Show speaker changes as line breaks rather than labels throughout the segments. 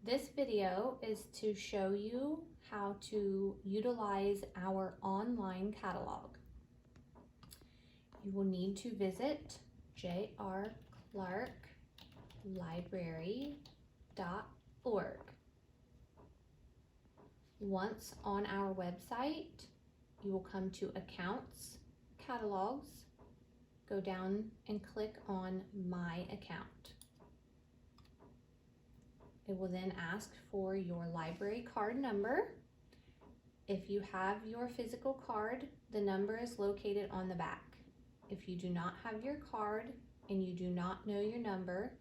This video is to show you how to utilize our online catalog. You will need to visit jrclarklibrary.org. Once on our website, you will come to Accounts, Catalogs, go down and click on My Account. It will then ask for your library card number. If you have your physical card, the number is located on the back. If you do not have your card and you do not know your number,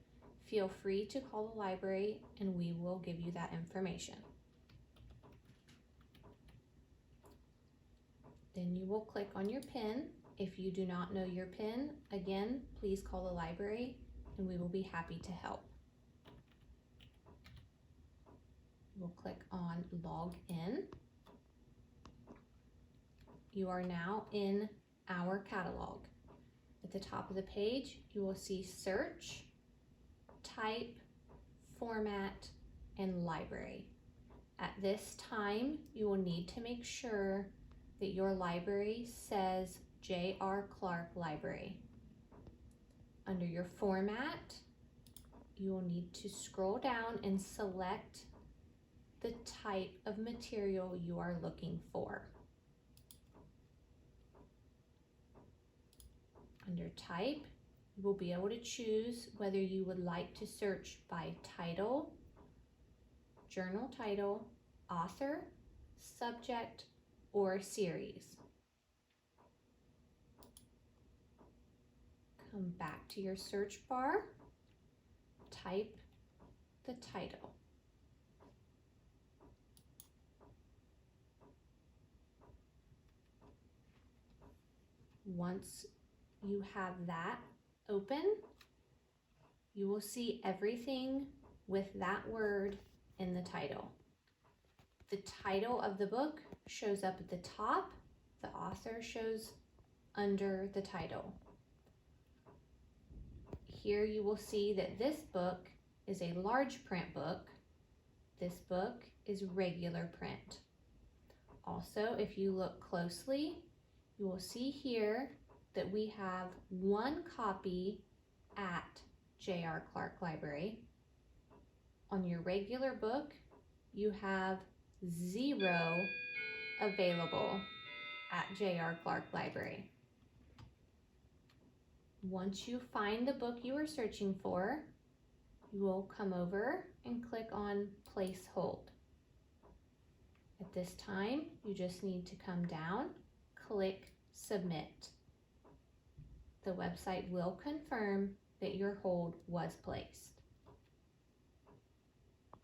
feel free to call the library and we will give you that information. Then you will click on your PIN. If you do not know your PIN, again, please call the library and we will be happy to help. We'll click on Log In. You are now in our catalog. At the top of the page, you will see Search, Type, Format, and Library. At this time, you will need to make sure that your library says J.R. Clark Library. Under your format, you will need to scroll down and select the type of material you are looking for. Under Type, you will be able to choose whether you would like to search by title, journal title, author, subject, or series. Come back to your search bar, type the title. Once you have that open, you will see everything with that word in the title. The title of the book shows up at the top. The author shows under the title. Here you will see that this book is a large print book. This book is regular print. Also, if you look closely, you will see here that we have one copy at J.R. Clark Library. On your regular book, you have 0 available at J.R. Clark Library. Once you find the book you are searching for, you will come over and click on Place Hold. At this time, you just need to come down, click Submit. The website will confirm that your hold was placed.